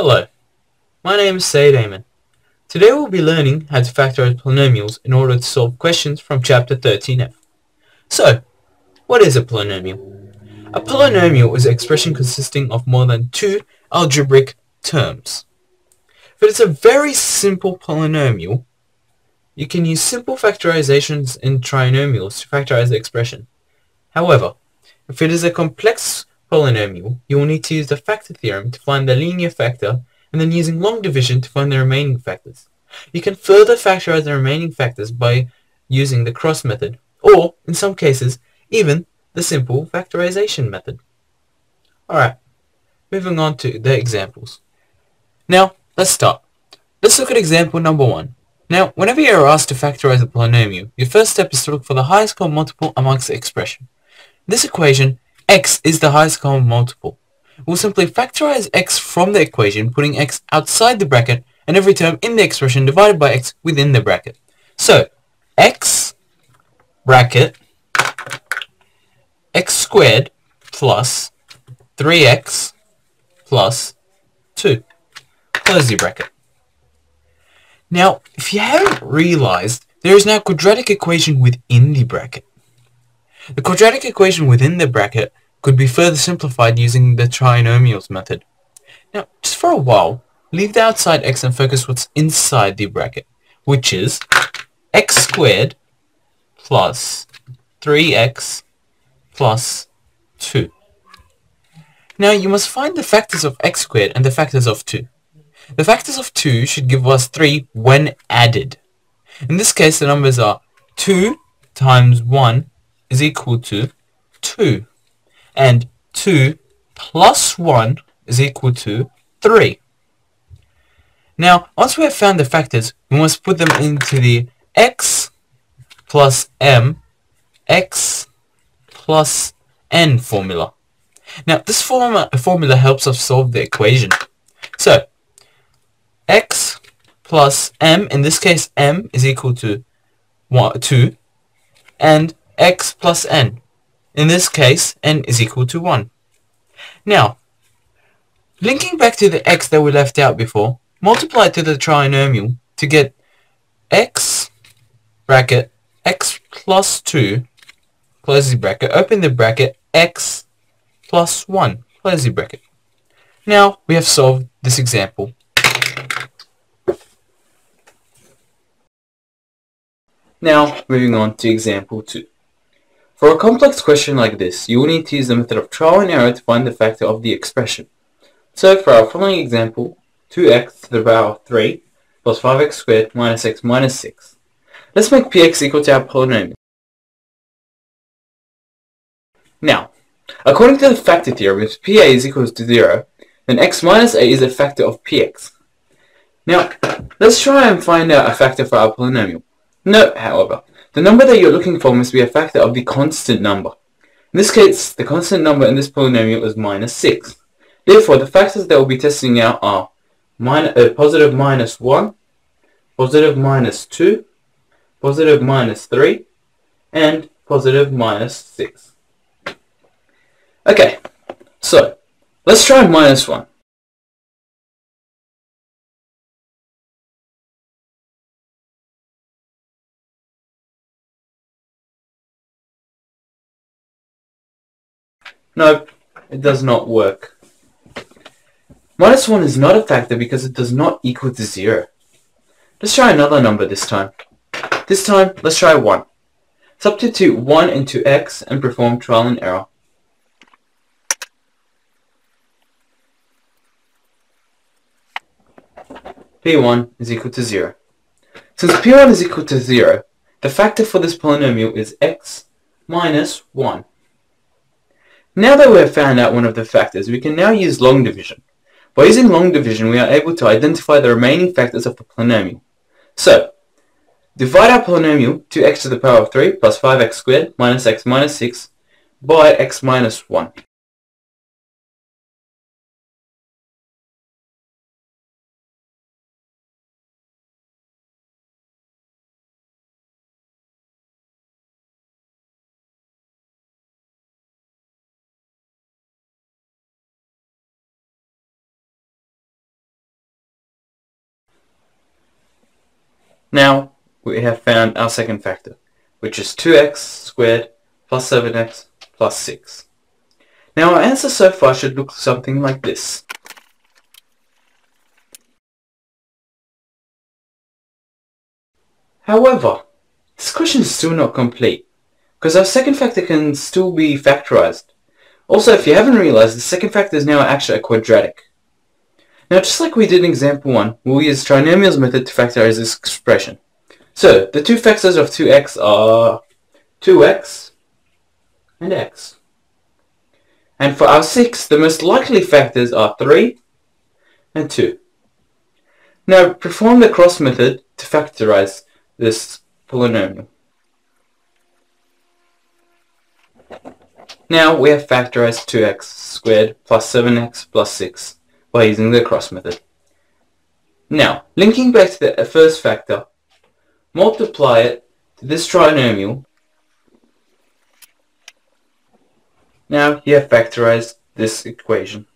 Hello, my name is Saeed Ayman. Today we'll be learning how to factorize polynomials in order to solve questions from Chapter 13F. So, what is a polynomial? A polynomial is an expression consisting of more than two algebraic terms. If it is a very simple polynomial, you can use simple factorizations in trinomials to factorize the expression. However, if it is a complex polynomial, you will need to use the factor theorem to find the linear factor and then using long division to find the remaining factors. You can further factorize the remaining factors by using the cross method, or, in some cases, even the simple factorization method. Alright, moving on to the examples. Now, let's start. Let's look at example number 1. Now, whenever you are asked to factorize a polynomial, your first step is to look for the highest common multiple amongst the expression. In this equation, x is the highest common multiple. We'll simply factorize x from the equation, putting x outside the bracket, and every term in the expression divided by x within the bracket. So, x bracket x squared plus 3x plus 2. Close the bracket. Now, if you haven't realized, there is now a quadratic equation within the bracket. The quadratic equation within the bracket could be further simplified using the trinomials method. Now, just for a while, leave the outside x and focus what's inside the bracket, which is x squared plus 3x plus 2. Now, you must find the factors of x squared and the factors of 2. The factors of 2 should give us 3 when added. In this case, the numbers are 2 times 1 is equal to 2. And 2 plus 1 is equal to 3. Now, once we have found the factors, we must put them into the x plus m, x plus n formula. Now, this formula helps us solve the equation. So, x plus m, in this case m is equal to 2, and x plus n. In this case, n is equal to 1. Now, linking back to the x that we left out before, multiply it to the trinomial to get x bracket x plus 2, close the bracket, open the bracket, x plus 1, close the bracket. Now, we have solved this example. Now, moving on to example 2. For a complex question like this, you will need to use the method of trial and error to find the factor of the expression. So for our following example, 2x to the power of 3 plus 5x squared minus x minus 6. Let's make px equal to our polynomial. Now, according to the factor theorem, if pa is equal to 0, then x minus a is a factor of px. Now, let's try and find out a factor for our polynomial. Note, however, the number that you're looking for must be a factor of the constant number. In this case, the constant number in this polynomial is minus 6. Therefore, the factors that we'll be testing out are positive minus 1, positive minus 2, positive minus 3, and positive minus 6. Okay, so let's try minus 1. Nope, it does not work. Minus 1 is not a factor because it does not equal to 0. Let's try another number this time. This time, let's try 1. Substitute 1 into x and perform trial and error. P1 is equal to 0. Since P1 is equal to 0, the factor for this polynomial is x minus 1. Now that we have found out one of the factors, we can now use long division. By using long division, we are able to identify the remaining factors of the polynomial. So, divide our polynomial 2x to the power of 3 plus 5x squared minus x minus 6 by x minus 1. Now we have found our second factor, which is 2x squared plus 7x plus 6. Now our answer so far should look something like this. However, this question is still not complete, because our second factor can still be factorized. Also, if you haven't realized, the second factor is now actually a quadratic. Now, just like we did in example 1, we'll use trinomials method to factorize this expression. So, the two factors of 2x are 2x and x. And for our 6, the most likely factors are 3 and 2. Now, perform the cross method to factorize this polynomial. Now we have factorized 2x squared plus 7x plus 6 by using the cross method. Now, linking back to the first factor, multiply it to this trinomial. Now you have factorized this equation.